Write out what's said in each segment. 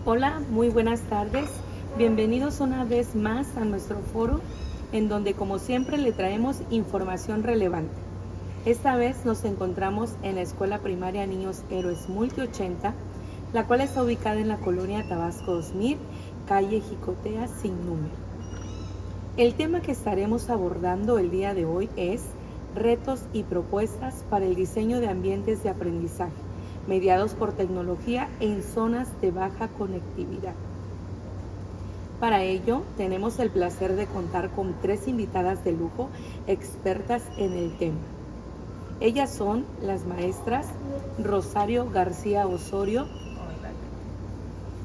Hola, muy buenas tardes. Bienvenidos una vez más a nuestro foro, en donde como siempre le traemos información relevante. Esta vez nos encontramos en la Escuela Primaria Niños Héroes Multi 80, la cual está ubicada en la colonia Tabasco 2000, calle Jicotea sin número. El tema que estaremos abordando el día de hoy es retos y propuestas para el diseño de ambientes de aprendizaje mediados por tecnología en zonas de baja conectividad. Para ello, tenemos el placer de contar con 3 invitadas de lujo expertas en el tema. Ellas son las maestras Rosario García Osorio,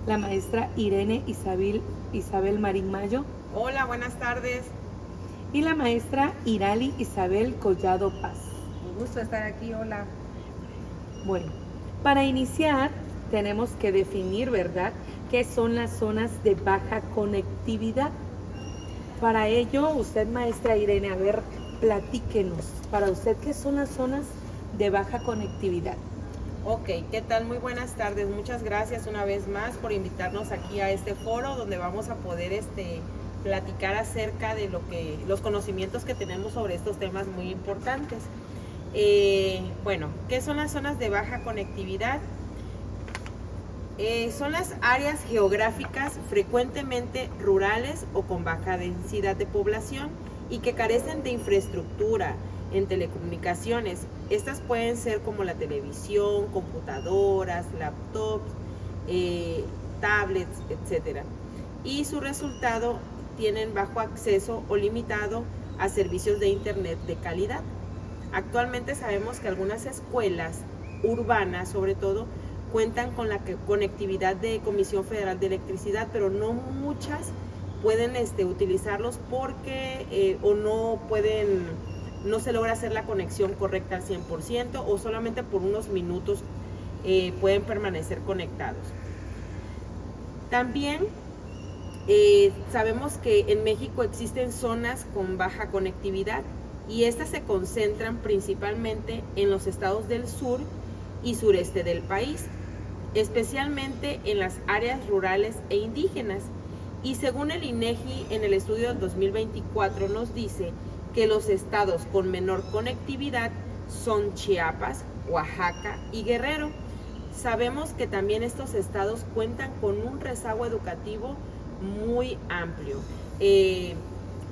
la maestra Irene Isabel Marín Mayo. Hola, buenas tardes. Y la maestra Irali Isabel Collado Paz. Un gusto estar aquí, hola. Bueno, para iniciar tenemos que definir, ¿verdad?, qué son las zonas de baja conectividad. Para ello, usted, maestra Irene, a ver, platíquenos, para usted, ¿qué son las zonas de baja conectividad? Ok, ¿qué tal? Muy buenas tardes. Muchas gracias una vez más por invitarnos aquí a este foro donde vamos a poder platicar acerca de los conocimientos que tenemos sobre estos temas muy importantes. Bueno, ¿qué son las zonas de baja conectividad? Son las áreas geográficas frecuentemente rurales o con baja densidad de población y que carecen de infraestructura en telecomunicaciones. Estas pueden ser como la televisión, computadoras, laptops, tablets, etc. Y su resultado tienen bajo acceso o limitado a servicios de internet de calidad. Actualmente sabemos que algunas escuelas urbanas, sobre todo, cuentan con la conectividad de Comisión Federal de Electricidad, pero no muchas pueden utilizarlos porque no se logra hacer la conexión correcta al 100% o solamente por unos minutos pueden permanecer conectados. También sabemos que en México existen zonas con baja conectividad y estas se concentran principalmente en los estados del sur y sureste del país, especialmente en las áreas rurales e indígenas. Y según el INEGI, en el estudio del 2024 nos dice que los estados con menor conectividad son Chiapas, Oaxaca y Guerrero. Sabemos que también estos estados cuentan con un rezago educativo muy amplio.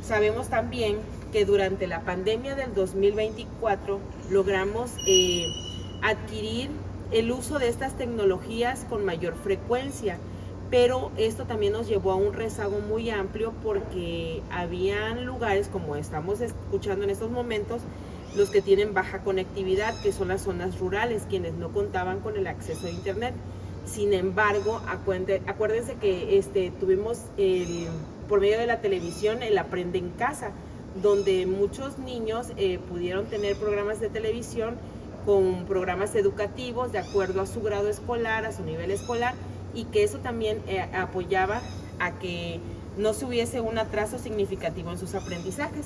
Sabemos también que durante la pandemia del 2024 logramos adquirir el uso de estas tecnologías con mayor frecuencia, pero esto también nos llevó a un rezago muy amplio porque habían lugares, como estamos escuchando en estos momentos, los que tienen baja conectividad, que son las zonas rurales, quienes no contaban con el acceso a internet. Sin embargo, acuérdense que tuvimos por medio de la televisión el Aprende en Casa, donde muchos niños pudieron tener programas de televisión con programas educativos de acuerdo a su grado escolar, a su nivel escolar, y que eso también apoyaba a que no se hubiese un atraso significativo en sus aprendizajes.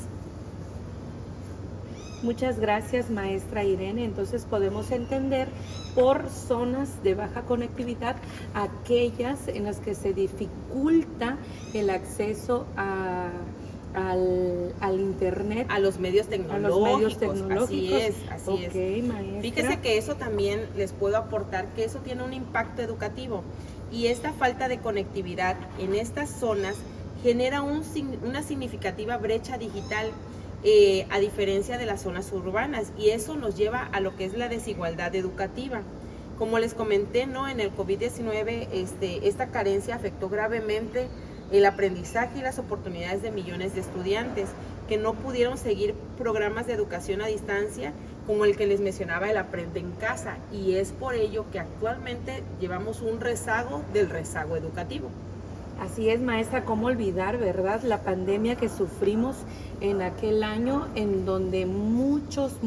Muchas gracias, maestra Irene. Entonces podemos entender por zonas de baja conectividad aquellas en las que se dificulta el acceso al internet, a los medios tecnológicos. Así es. Maestra. Fíjese que eso también les puedo aportar, que eso tiene un impacto educativo, y esta falta de conectividad en estas zonas genera una significativa brecha digital, a diferencia de las zonas urbanas, y eso nos lleva a lo que es la desigualdad educativa. Como les comenté, ¿no?, en el COVID-19 esta carencia afectó gravemente el aprendizaje y las oportunidades de millones de estudiantes que no pudieron seguir programas de educación a distancia como el que les mencionaba, el Aprende en Casa, y es por ello que actualmente llevamos un rezago del rezago educativo. Así es, maestra, cómo olvidar, ¿verdad?, la pandemia que sufrimos en aquel año, en donde muchos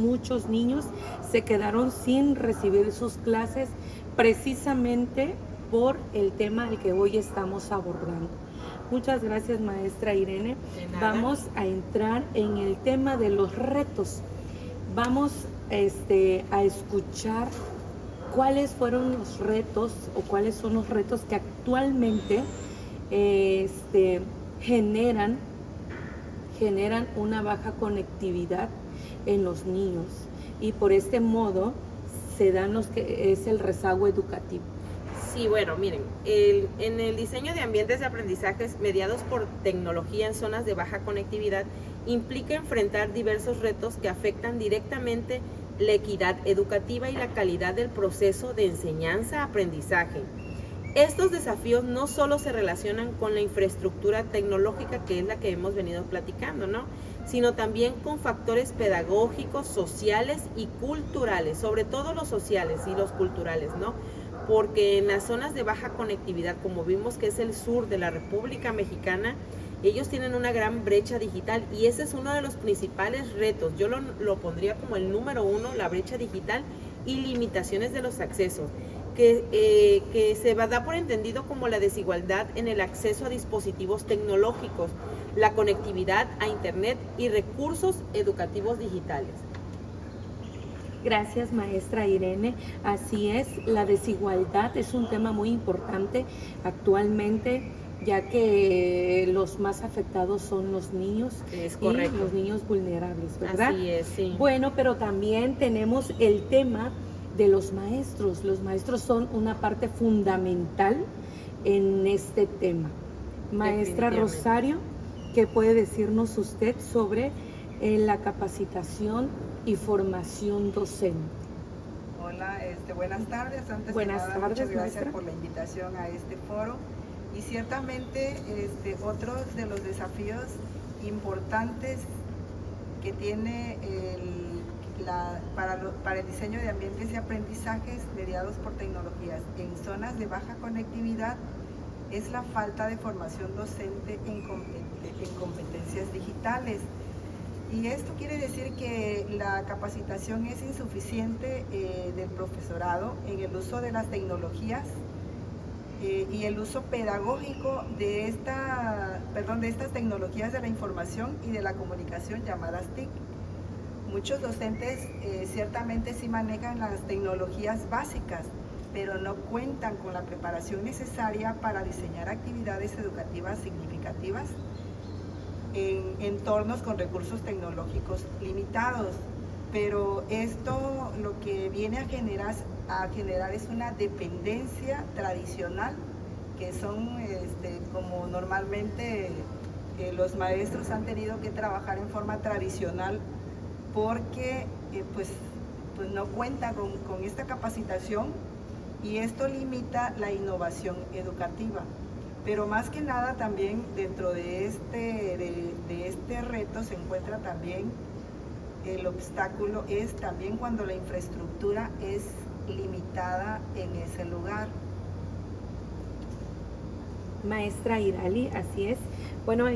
niños se quedaron sin recibir sus clases precisamente por el tema al que hoy estamos abordando. Muchas gracias, maestra Irene. Vamos a entrar en el tema de los retos. Vamos a escuchar ¿cuáles fueron los retos o cuáles son los retos que actualmente generan una baja conectividad en los niños? Y por este modo se dan los que es el rezago educativo. Sí, bueno, miren, en el diseño de ambientes de aprendizajes mediados por tecnología en zonas de baja conectividad implica enfrentar diversos retos que afectan directamente la equidad educativa y la calidad del proceso de enseñanza-aprendizaje. Estos desafíos no solo se relacionan con la infraestructura tecnológica, que es la que hemos venido platicando, ¿no?, sino también con factores pedagógicos, sociales y culturales, sobre todo los sociales y los culturales, ¿no? Porque en las zonas de baja conectividad, como vimos que es el sur de la República Mexicana, ellos tienen una gran brecha digital y ese es uno de los principales retos. Yo lo pondría como el número 1, la brecha digital y limitaciones de los accesos, que se da por entendido como la desigualdad en el acceso a dispositivos tecnológicos, la conectividad a Internet y recursos educativos digitales. Gracias, maestra Irene. Así es, la desigualdad es un tema muy importante actualmente, ya que los más afectados son los niños. Es correcto. Y los niños vulnerables, ¿verdad? Así es, sí. Bueno, pero también tenemos el tema de los maestros. Los maestros son una parte fundamental en este tema. Maestra Rosario, ¿qué puede decirnos usted sobre la capacitación y formación docente? Hola, buenas tardes. Buenas tardes, muchas gracias, maestra, por la invitación a este foro. Y ciertamente otros de los desafíos importantes que tiene para el diseño de ambientes de aprendizajes mediados por tecnologías en zonas de baja conectividad es la falta de formación docente en competencias digitales. Y esto quiere decir que la capacitación es insuficiente del profesorado en el uso de las tecnologías y el uso pedagógico de estas tecnologías de la información y de la comunicación llamadas TIC. Muchos docentes ciertamente sí manejan las tecnologías básicas, pero no cuentan con la preparación necesaria para diseñar actividades educativas significativas en entornos con recursos tecnológicos limitados. Pero esto lo que viene a generar es una dependencia tradicional, que son como normalmente los maestros han tenido que trabajar en forma tradicional porque pues no cuentan con esta capacitación, y esto limita la innovación educativa. Pero más que nada también dentro de este reto se encuentra también el obstáculo, es también cuando la infraestructura es limitada en ese lugar. Maestra Irali, así es. Bueno,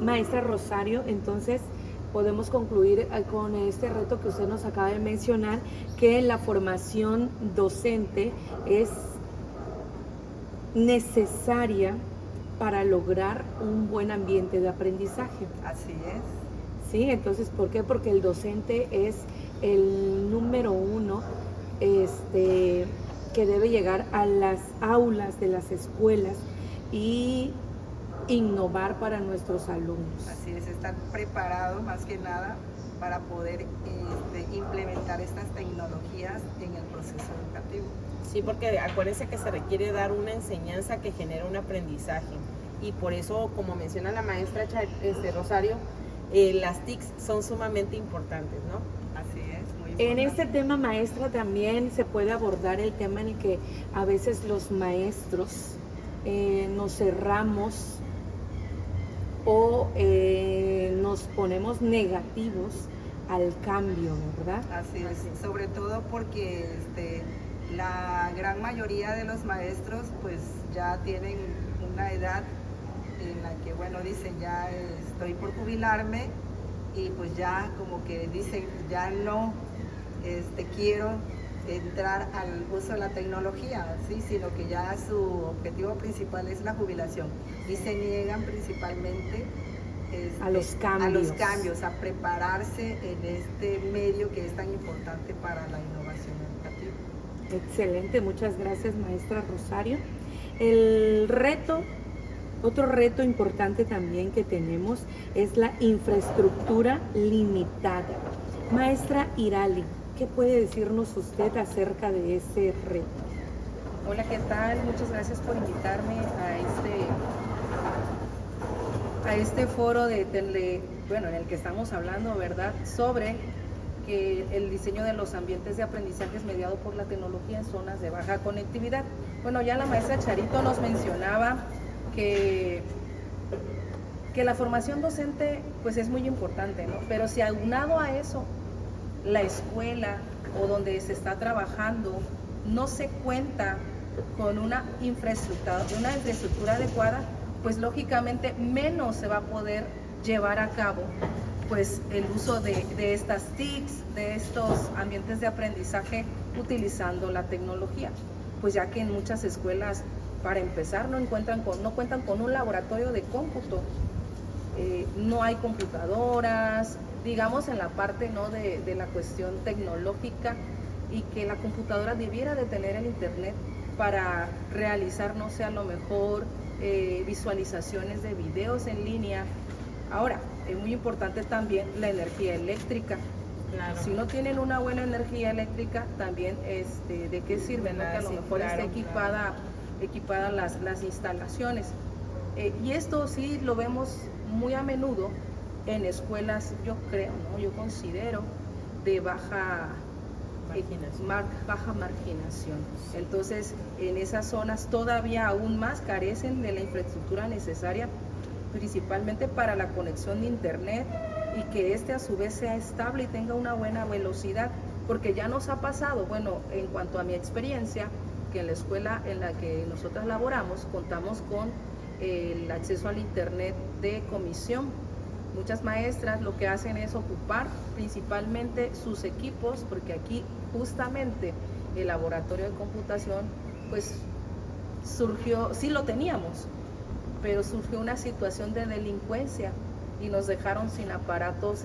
maestra Rosario, entonces podemos concluir con este reto que usted nos acaba de mencionar, que la formación docente es necesaria para lograr un buen ambiente de aprendizaje. Así es. Sí, entonces, ¿por qué? Porque el docente es el número 1 que debe llegar a las aulas de las escuelas y innovar para nuestros alumnos. Así es, estar preparado más que nada para poder implementar estas tecnologías en el proceso educativo. Sí, porque acuérdense que se requiere dar una enseñanza que genere un aprendizaje, y por eso, como menciona la maestra Rosario, las TICs son sumamente importantes, ¿no? Así es, muy importante. En este tema, maestra, también se puede abordar el tema en el que a veces los maestros nos cerramos o nos ponemos negativos al cambio, ¿verdad? Así es, sobre todo porque la gran mayoría de los maestros pues ya tienen una edad en la que, bueno, dicen ya estoy por jubilarme, y pues ya como que dicen ya no quiero entrar al uso de la tecnología, ¿sí? Sino que ya su objetivo principal es la jubilación, y se niegan principalmente a los cambios, a prepararse en este medio que es tan importante para la innovación educativa. Excelente, muchas gracias, maestra Rosario. Otro reto importante también que tenemos es la infraestructura limitada. Maestra Irali, ¿qué puede decirnos usted acerca de ese reto? Hola, ¿qué tal? Muchas gracias por invitarme a este foro en el que estamos hablando, ¿verdad?, sobre el diseño de los ambientes de aprendizajes mediado por la tecnología en zonas de baja conectividad. Bueno, ya la maestra Charito nos mencionaba que la formación docente pues es muy importante, ¿no? Pero si aunado a eso, la escuela o donde se está trabajando no se cuenta con una infraestructura adecuada, pues lógicamente menos se va a poder llevar a cabo pues el uso de estas TICs, de estos ambientes de aprendizaje utilizando la tecnología, pues ya que en muchas escuelas, para empezar, no cuentan con un laboratorio de cómputo, no hay computadoras, digamos en la parte, ¿no?, de la cuestión tecnológica, y que la computadora debiera de tener el internet para realizar, no sé, a lo mejor visualizaciones de videos en línea. Ahora, es muy importante también la energía eléctrica. Claro. Si no tienen una buena energía eléctrica, también ¿de qué sirve? ¿No? Que a lo mejor esté equipada las instalaciones. Y esto sí lo vemos muy a menudo en escuelas, yo creo, ¿no?, yo considero, de baja marginación. Entonces, en esas zonas todavía aún más carecen de la infraestructura necesaria, principalmente para la conexión de internet, y que a su vez sea estable y tenga una buena velocidad, porque ya nos ha pasado, bueno, en cuanto a mi experiencia, que en la escuela en la que nosotras laboramos contamos con el acceso al internet de comisión. Muchas maestras lo que hacen es ocupar principalmente sus equipos, porque aquí justamente el laboratorio de computación pues surgió, sí lo teníamos, pero surgió una situación de delincuencia y nos dejaron sin aparatos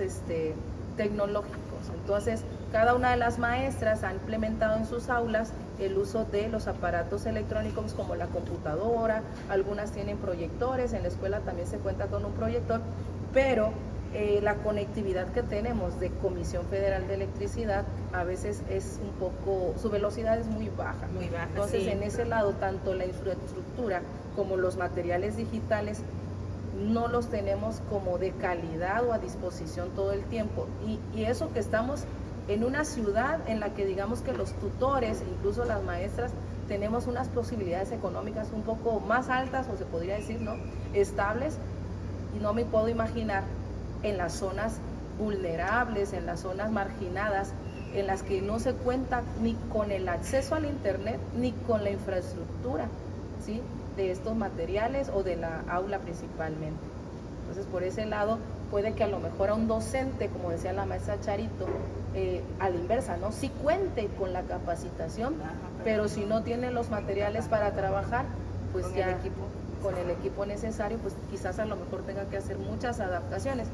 tecnológicos. Entonces, cada una de las maestras ha implementado en sus aulas el uso de los aparatos electrónicos como la computadora, algunas tienen proyectores, en la escuela también se cuenta con un proyector, pero la conectividad que tenemos de Comisión Federal de Electricidad a veces es un poco, su velocidad es muy baja. Muy baja. Entonces, sí. En ese lado, tanto la infraestructura como los materiales digitales no los tenemos como de calidad o a disposición todo el tiempo. Y eso que estamos en una ciudad en la que digamos que los tutores, incluso las maestras, tenemos unas posibilidades económicas un poco más altas, o se podría decir, ¿no?, estables, y no me puedo imaginar en las zonas vulnerables, en las zonas marginadas, en las que no se cuenta ni con el acceso al internet ni con la infraestructura, ¿sí?, de estos materiales o de la aula principalmente. Entonces, por ese lado, puede que a lo mejor a un docente, como decía la maestra Charito, a la inversa, ¿no?, sí cuente con la capacitación, pero si no tiene los materiales para trabajar, pues con ya con el equipo necesario, pues quizás a lo mejor tenga que hacer muchas adaptaciones,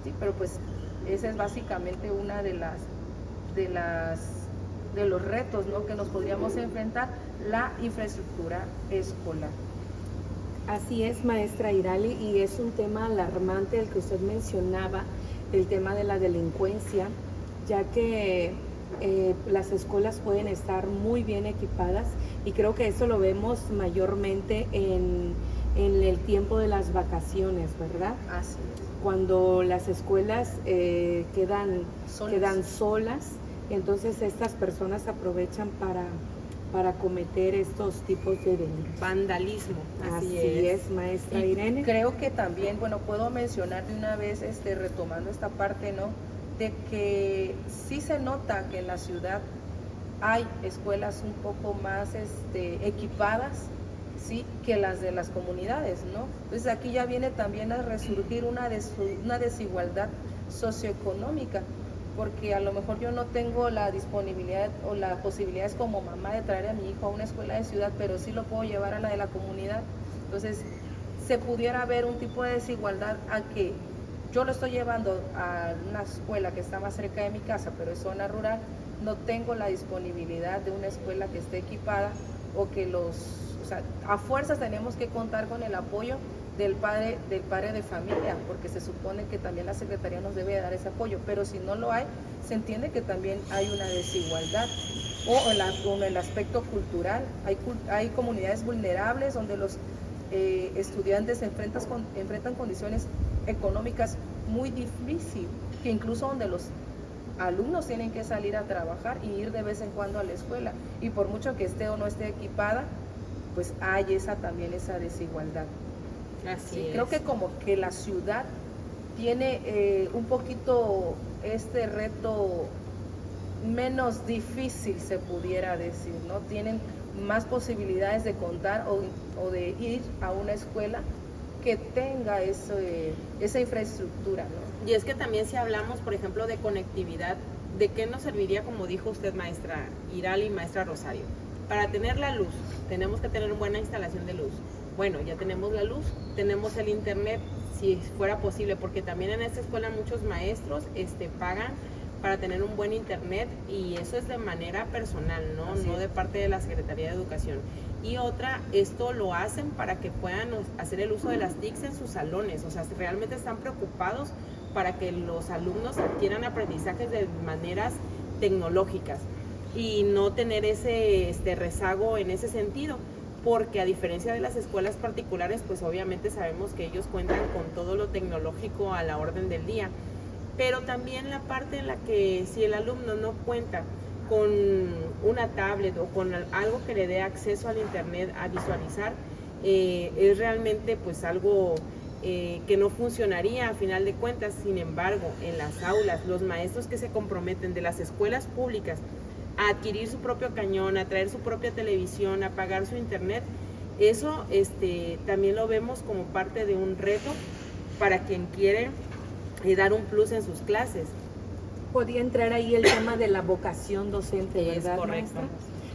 ¿sí? Pero pues esa es básicamente una de los retos, ¿no?, que nos podríamos enfrentar, la infraestructura escolar. Así es, maestra Irali, y es un tema alarmante el que usted mencionaba, el tema de la delincuencia, ya que las escuelas pueden estar muy bien equipadas, y creo que eso lo vemos mayormente en el tiempo de las vacaciones, ¿verdad? Así es. Cuando las escuelas quedan solas, entonces estas personas aprovechan para cometer estos tipos de delitos. Vandalismo. Así es, maestra Irene. Creo que también, bueno, puedo mencionar de una vez, retomando esta parte, ¿no?, de que sí se nota que en la ciudad hay escuelas un poco más equipadas, sí, que las de las comunidades, ¿no? Entonces aquí ya viene también a resurgir una desigualdad socioeconómica, porque a lo mejor yo no tengo la disponibilidad o las posibilidades como mamá de traer a mi hijo a una escuela de ciudad, pero sí lo puedo llevar a la de la comunidad. Entonces se pudiera ver un tipo de desigualdad a que yo lo estoy llevando a una escuela que está más cerca de mi casa, pero es zona rural, no tengo la disponibilidad de una escuela que esté equipada o que a fuerzas tenemos que contar con el apoyo del padre de familia, porque se supone que también la Secretaría nos debe dar ese apoyo, pero si no lo hay, se entiende que también hay una desigualdad. O en el aspecto cultural, hay comunidades vulnerables donde los estudiantes enfrentan condiciones económicas muy difíciles, que incluso donde los alumnos tienen que salir a trabajar y ir de vez en cuando a la escuela, y por mucho que esté o no esté equipada, pues hay también esa desigualdad. Así Sí, es. creo que como que la ciudad tiene un poquito este reto menos difícil, se pudiera decir, ¿no? Tienen más posibilidades de contar o de ir a una escuela que tenga esa infraestructura, ¿no? Y es que también si hablamos, por ejemplo, de conectividad, ¿de qué nos serviría, como dijo usted, maestra Irali y maestra Rosario? Para tener la luz, tenemos que tener buena instalación de luz. Bueno, ya tenemos la luz, tenemos el internet, si fuera posible, porque también en esta escuela muchos maestros pagan para tener un buen internet, y eso es de manera personal, ¿no? No de parte de la Secretaría de Educación. Y otra, esto lo hacen para que puedan hacer el uso de las TICs en sus salones, o sea, realmente están preocupados para que los alumnos adquieran aprendizajes de maneras tecnológicas y no tener ese rezago en ese sentido, porque a diferencia de las escuelas particulares, pues obviamente sabemos que ellos cuentan con todo lo tecnológico a la orden del día, pero también la parte en la que si el alumno no cuenta con una tablet o con algo que le dé acceso al internet a visualizar, es realmente pues algo que no funcionaría a final de cuentas. Sin embargo, en las aulas, los maestros que se comprometen de las escuelas públicas a adquirir su propio cañón, a traer su propia televisión, a pagar su internet, eso también lo vemos como parte de un reto para quien quiere dar un plus en sus clases. Podía entrar ahí el tema de la vocación docente, ¿verdad, Es correcto. maestra?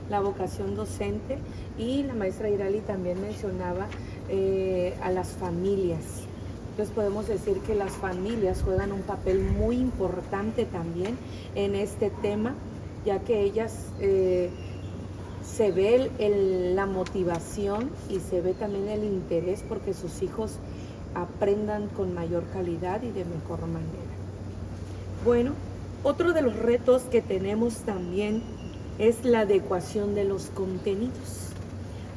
La vocación docente, y la maestra Irali también mencionaba a las familias. Entonces podemos decir que las familias juegan un papel muy importante también en este tema, ya que ellas se ve la motivación y se ve también el interés porque sus hijos aprendan con mayor calidad y de mejor manera. Bueno, otro de los retos que tenemos también es la adecuación de los contenidos.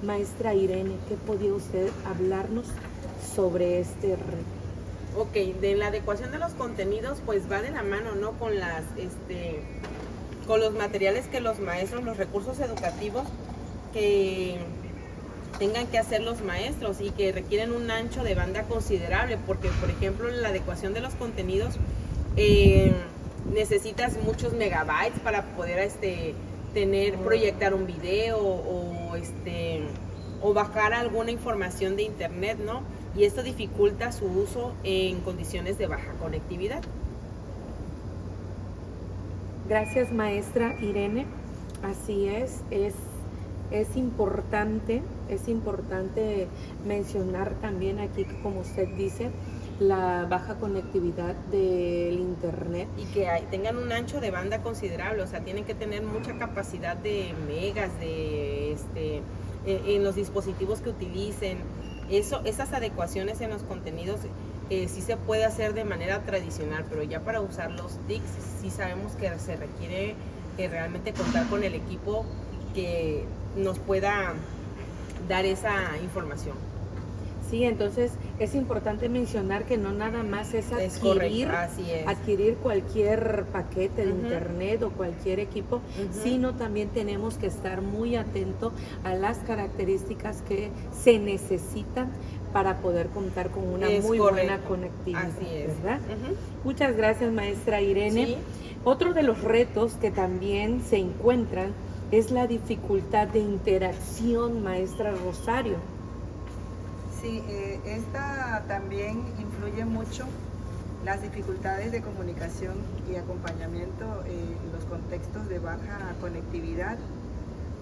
Maestra Irene, ¿qué podía usted hablarnos sobre este reto? Ok, de la adecuación de los contenidos, pues va de la mano, ¿no? Con con los materiales que los maestros, los recursos educativos que tengan que hacer los maestros y que requieren un ancho de banda considerable, porque por ejemplo en la adecuación de los contenidos necesitas muchos megabytes para poder proyectar un video o bajar alguna información de internet, ¿no? Y esto dificulta su uso en condiciones de baja conectividad. Gracias, maestra Irene. Así es importante mencionar también aquí, como usted dice, la baja conectividad del internet. Y que tengan un ancho de banda considerable, o sea, tienen que tener mucha capacidad de megas, en los dispositivos que utilicen. Esas adecuaciones en los contenidos sí se puede hacer de manera tradicional, pero ya para usar los TICs sí sabemos que se requiere realmente contar con el equipo que nos pueda dar esa información. Sí, entonces es importante mencionar que no nada más es adquirir cualquier paquete de internet o cualquier equipo, sino también tenemos que estar muy atentos a las características que se necesitan para poder contar con una buena conectividad. Así es. ¿Verdad? Muchas gracias, maestra Irene. Sí. Otro de los retos que también se encuentran es la dificultad de interacción, maestra Rosario. Sí, esta también influye mucho, las dificultades de comunicación y acompañamiento en los contextos de baja conectividad.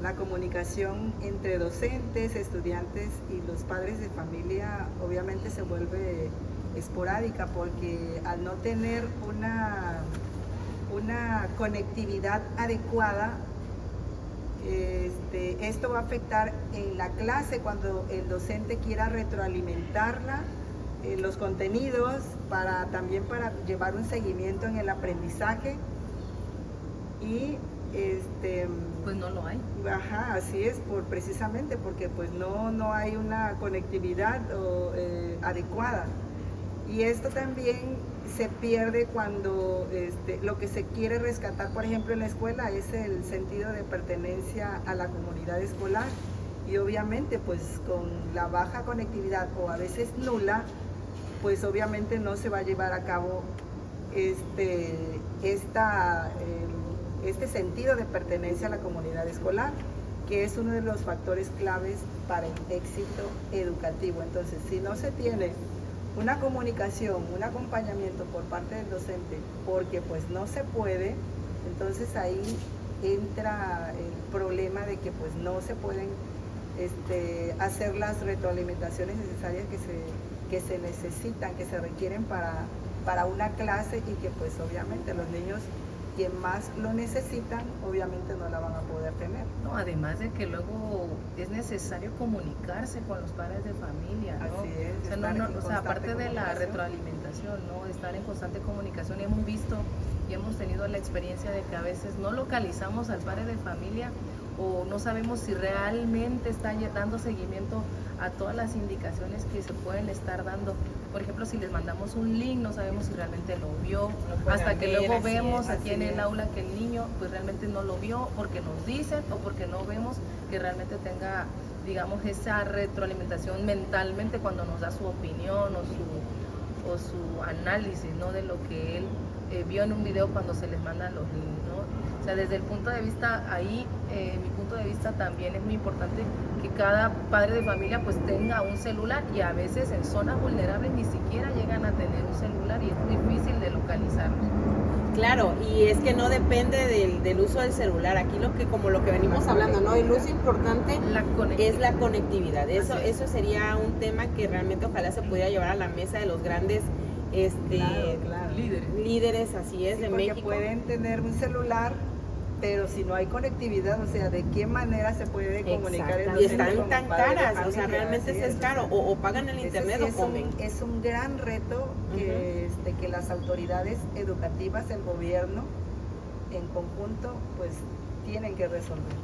La comunicación entre docentes, estudiantes y los padres de familia obviamente se vuelve esporádica, porque al no tener una conectividad adecuada, esto va a afectar en la clase cuando el docente quiera retroalimentarla, los contenidos, también para llevar un seguimiento en el aprendizaje. Y pues no lo hay. Ajá, así es, precisamente porque pues no hay una conectividad adecuada. Y esto también se pierde cuando lo que se quiere rescatar, por ejemplo, en la escuela es el sentido de pertenencia a la comunidad escolar. Y obviamente pues con la baja conectividad o a veces nula, pues obviamente no se va a llevar a cabo este sentido de pertenencia a la comunidad escolar, que es uno de los factores claves para el éxito educativo. Entonces, si no se tiene una comunicación, un acompañamiento por parte del docente, porque pues no se puede, entonces ahí entra el problema de que pues no se pueden hacer las retroalimentaciones necesarias que se necesitan, que se requieren para una clase, y que pues obviamente los niños que más lo necesitan obviamente no la van a poder tener. No, además de que luego es necesario comunicarse con los padres de familia, ¿no? Así es, o sea, aparte de la retroalimentación, ¿no? Estar en constante comunicación. Y hemos visto y hemos tenido la experiencia de que a veces no localizamos al padre de familia o no sabemos si realmente está dando seguimiento a todas las indicaciones que se pueden estar dando. Por ejemplo, si les mandamos un link, no sabemos si realmente lo vio, hasta que luego vemos aquí en el aula que el niño pues realmente no lo vio, porque nos dicen o porque no vemos que realmente tenga, digamos, esa retroalimentación mentalmente cuando nos da su opinión o su análisis, ¿no? De lo que él vio en un video cuando se les mandan los links, ¿no? O sea, desde el punto de vista ahí, mi punto de vista también es muy importante que cada padre de familia pues tenga un celular, y a veces en zonas vulnerables ni siquiera llegan a tener un celular y es difícil de localizarlos. Claro, y es que no depende del uso del celular. Aquí como lo que venimos hablando, ¿no? El uso importante es la conectividad. Eso sería un tema que realmente ojalá se pudiera llevar a la mesa de los grandes claro. líderes, así es, sí, de porque México. Pueden tener un celular, pero si no hay conectividad, o sea, ¿de qué manera se puede comunicar el Y docente están con tan el padre de caras, familia? o sea, realmente es caro, o pagan el internet sí o comen. Es un gran reto que las autoridades educativas, el gobierno, en conjunto, pues tienen que resolver.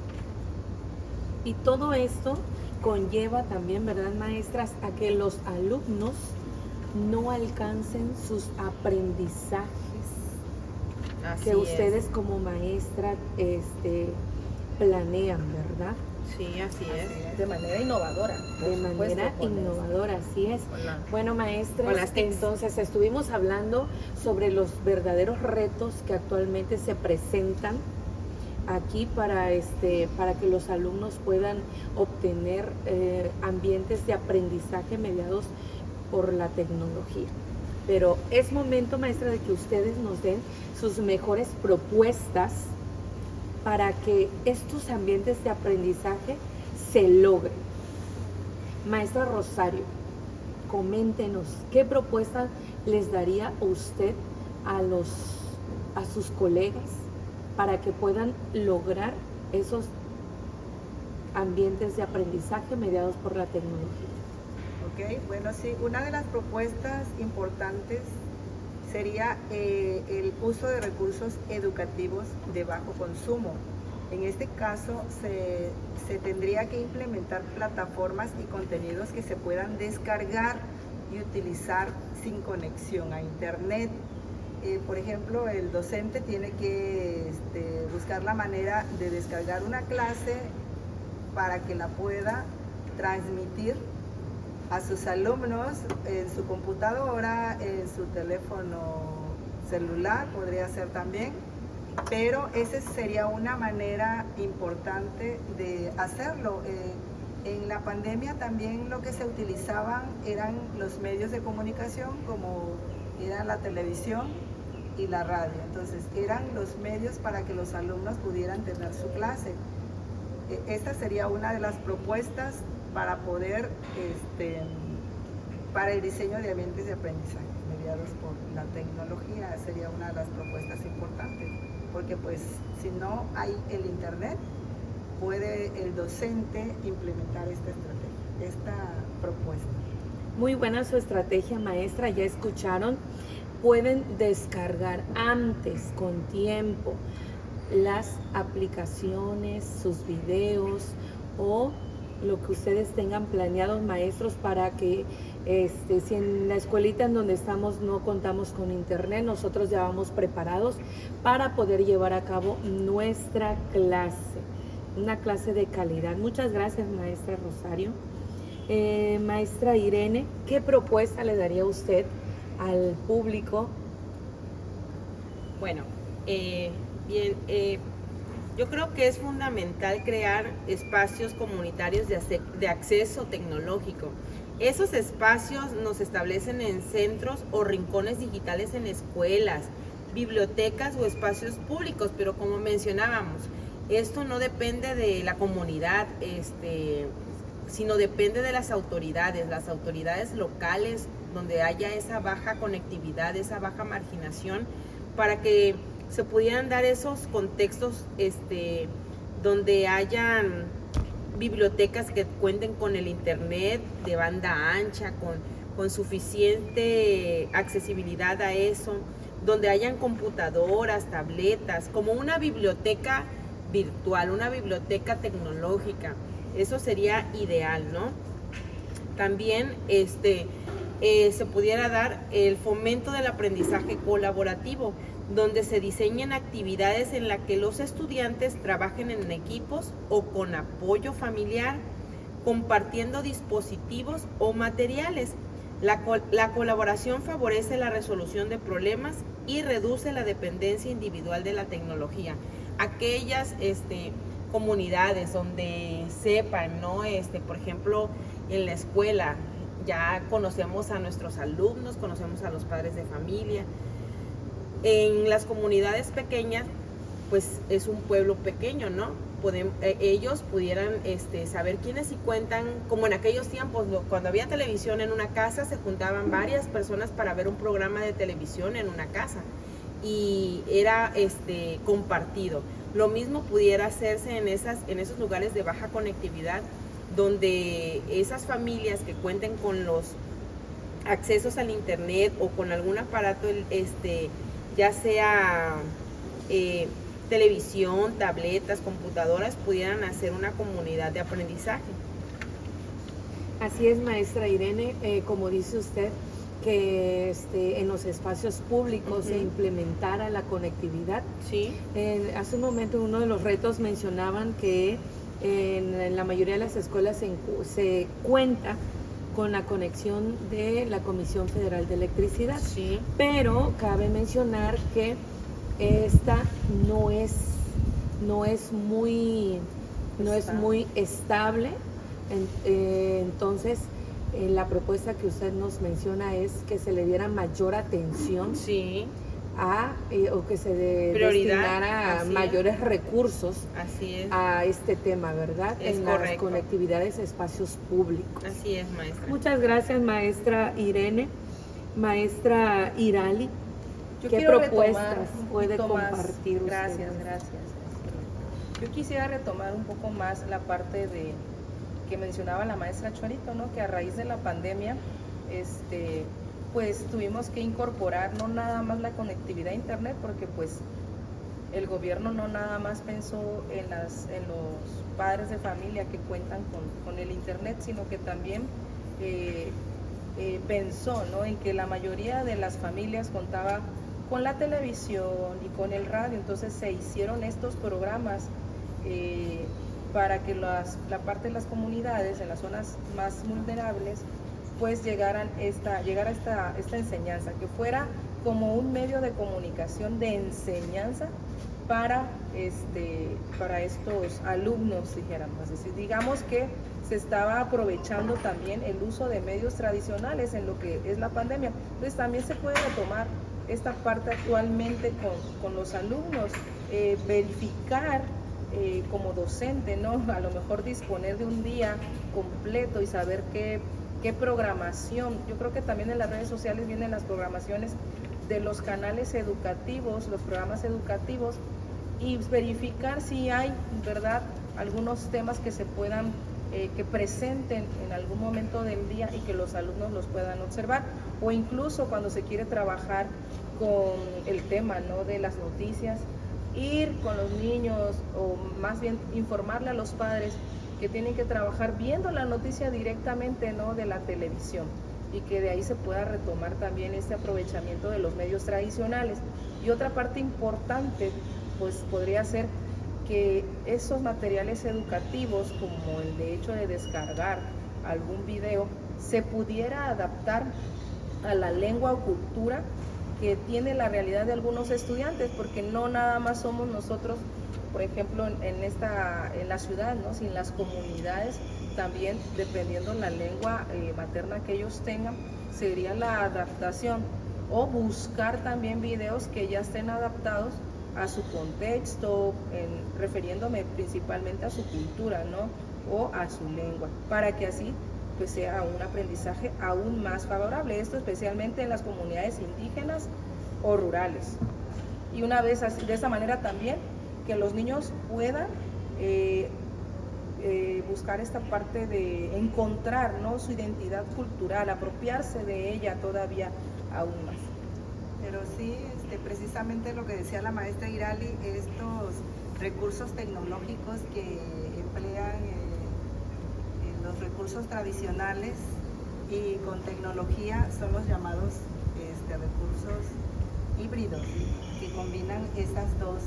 Y todo esto conlleva también, ¿verdad, maestras?, a que los alumnos no alcancen sus aprendizajes que ustedes como maestra planean, ¿verdad? Sí, así es. De manera innovadora. De manera innovadora, así es. Bueno, maestras, entonces estuvimos hablando sobre los verdaderos retos que actualmente se presentan aquí para que los alumnos puedan obtener ambientes de aprendizaje mediados por la tecnología. Pero es momento, maestra, de que ustedes nos den sus mejores propuestas para que estos ambientes de aprendizaje se logren. Maestra Rosario, coméntenos, ¿qué propuesta les daría usted a sus colegas para que puedan lograr esos ambientes de aprendizaje mediados por la tecnología? Ok, bueno, sí, una de las propuestas importantes sería el uso de recursos educativos de bajo consumo. En este caso se tendría que implementar plataformas y contenidos que se puedan descargar y utilizar sin conexión a internet. Por ejemplo, el docente tiene que buscar la manera de descargar una clase para que la pueda transmitir a sus alumnos en su computadora, en su teléfono celular, podría ser también, pero esa sería una manera importante de hacerlo. En la pandemia también lo que se utilizaban eran los medios de comunicación, como era la televisión y la radio. Entonces eran los medios para que los alumnos pudieran tener su clase. Esta sería una de las propuestas para poder, para el diseño de ambientes de aprendizaje. mediados por la tecnología sería una de las propuestas importantes, porque pues si no hay el internet, puede el docente implementar esta estrategia, esta propuesta. Muy buena su estrategia, maestra, ya escucharon. Pueden descargar antes, con tiempo, las aplicaciones, sus videos o lo que ustedes tengan planeados, maestros, para que si en la escuelita en donde estamos no contamos con internet, nosotros ya vamos preparados para poder llevar a cabo nuestra clase, una clase de calidad. Muchas gracias, maestra Rosario. Maestra Irene, ¿qué propuesta le daría usted al público? Bueno, yo creo que es fundamental crear espacios comunitarios de acceso tecnológico. Esos espacios nos establecen en centros o rincones digitales en escuelas, bibliotecas o espacios públicos, pero como mencionábamos, esto no depende de la comunidad, sino depende de las autoridades locales, donde haya esa baja conectividad, esa baja marginación, para que se pudieran dar esos contextos donde hayan bibliotecas que cuenten con el internet de banda ancha, con suficiente accesibilidad a eso, donde hayan computadoras, tabletas, como una biblioteca virtual, una biblioteca tecnológica. Eso sería ideal, ¿no? También se pudiera dar el fomento del aprendizaje colaborativo, donde se diseñen actividades en las que los estudiantes trabajen en equipos o con apoyo familiar, compartiendo dispositivos o materiales. La colaboración favorece la resolución de problemas y reduce la dependencia individual de la tecnología. Aquellas comunidades donde sepan, ¿no? Por ejemplo, en la escuela ya conocemos a nuestros alumnos, conocemos a los padres de familia. En las comunidades pequeñas, pues es un pueblo pequeño, ¿no? Ellos pudieran saber quiénes sí cuentan, como en aquellos tiempos, cuando había televisión en una casa, se juntaban varias personas para ver un programa de televisión en una casa y era compartido. Lo mismo pudiera hacerse en esos lugares de baja conectividad, donde esas familias que cuenten con los accesos al internet o con algún aparato, ya sea televisión, tabletas, computadoras, pudieran hacer una comunidad de aprendizaje. Así es, maestra Irene, como dice usted, que en los espacios públicos se implementara la conectividad. Sí. Hace un momento uno de los retos mencionaban que en la mayoría de las escuelas se cuenta con la conexión de la Comisión Federal de Electricidad. Sí. Pero cabe mencionar que esta no es muy estable. Entonces, la propuesta que usted nos menciona es que se le diera mayor atención, sí, o que se destinara mayores recursos, así es, a este tema, ¿verdad? Es en correcto. Las conectividades a espacios públicos. Así es, maestra. Muchas gracias, maestra Irene. Maestra Irali, Yo ¿qué quiero propuestas retomar un puede poquito más. compartir usted? Gracias. Yo quisiera retomar un poco más la parte que mencionaba la maestra Chorito, ¿no? Que a raíz de la pandemia, pues tuvimos que incorporar no nada más la conectividad a internet, porque pues el gobierno no nada más pensó en los padres de familia que cuentan con el internet, sino que también pensó, ¿no? En que la mayoría de las familias contaba con la televisión y con el radio. Entonces se hicieron estos programas para que la parte de las comunidades en las zonas más vulnerables pues llegara a esta enseñanza, que fuera como un medio de comunicación, de enseñanza para estos alumnos, dijéramos. Es decir, digamos que se estaba aprovechando también el uso de medios tradicionales en lo que es la pandemia. Entonces también se puede retomar esta parte actualmente con los alumnos, verificar como docente, ¿no? A lo mejor disponer de un día completo y saber qué qué programación. Yo creo que también en las redes sociales vienen las programaciones de los canales educativos, los programas educativos, y verificar si hay, ¿verdad?, algunos temas que se puedan, que presenten en algún momento del día y que los alumnos los puedan observar, o incluso cuando se quiere trabajar con el tema, ¿no?, de las noticias, ir con los niños, o más bien informarle a los padres que tienen que trabajar viendo la noticia directamente, ¿no?, de la televisión, y que de ahí se pueda retomar también este aprovechamiento de los medios tradicionales. Y otra parte importante, pues podría ser que esos materiales educativos, como el de hecho de descargar algún video, se pudiera adaptar a la lengua o cultura que tiene la realidad de algunos estudiantes, porque no nada más somos nosotros, por ejemplo, en la ciudad, ¿no?, sin las comunidades, también dependiendo la lengua materna que ellos tengan, sería la adaptación, o buscar también videos que ya estén adaptados a su contexto, refiriéndome principalmente a su cultura, ¿no?, o a su lengua, para que así pues sea un aprendizaje aún más favorable, esto especialmente en las comunidades indígenas o rurales. Y una vez así, de esa manera también, que los niños puedan buscar esta parte de encontrar, ¿no?, su identidad cultural, apropiarse de ella todavía aún más. Pero sí, precisamente lo que decía la maestra Irali, estos recursos tecnológicos que emplean los recursos tradicionales y con tecnología son los llamados recursos híbridos, que combinan esas dos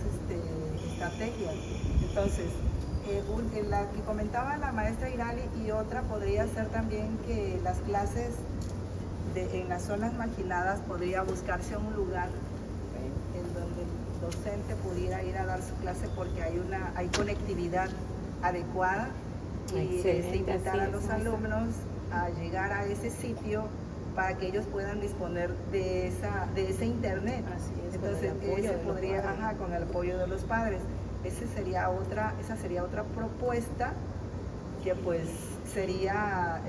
estrategias. Entonces, la que comentaba la maestra Irali, y otra podría ser también que las clases en las zonas marginadas podría buscarse un lugar en donde el docente pudiera ir a dar su clase, porque hay conectividad adecuada, y invitar a los alumnos a llegar a ese sitio para que ellos puedan disponer de ese internet. Así es. Entonces, con el apoyo de los padres. Esa sería otra propuesta que pues sería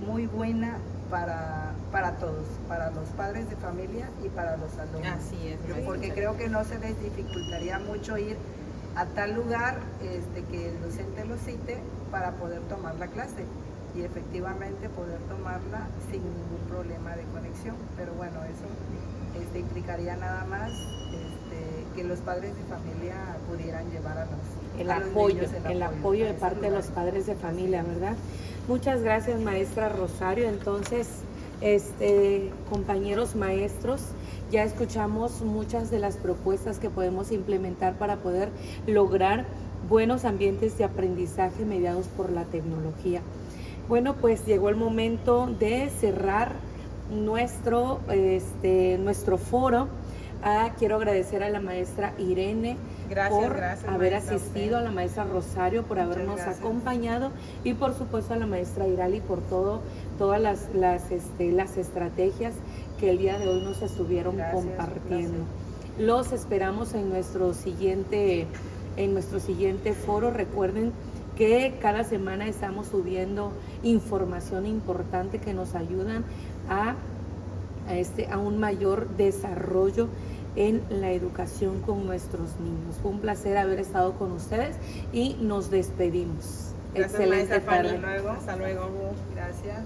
muy buena para todos, para los padres de familia y para los alumnos. Así es. Porque creo que no se les dificultaría mucho ir a tal lugar que el docente lo cite para poder tomar la clase, y efectivamente poder tomarla sin ningún problema de conexión. Pero bueno, eso implicaría nada más que los padres de familia pudieran llevar a los apoyo de parte de los padres de familia, ¿verdad? Muchas gracias, maestra Rosario. Entonces, compañeros maestros, ya escuchamos muchas de las propuestas que podemos implementar para poder lograr buenos ambientes de aprendizaje mediados por la tecnología. Bueno, pues llegó el momento de cerrar nuestro foro. Quiero agradecer a la maestra Irene por haber asistido, a la maestra Rosario por habernos acompañado, y por supuesto a la maestra Irali por todas las estrategias que el día de hoy nos estuvieron compartiendo. Los esperamos en nuestro siguiente foro. Recuerden que cada semana estamos subiendo información importante que nos ayudan a un mayor desarrollo en la educación con nuestros niños. Fue un placer haber estado con ustedes y nos despedimos. Gracias, Excelente tarde. Hasta luego. Gracias.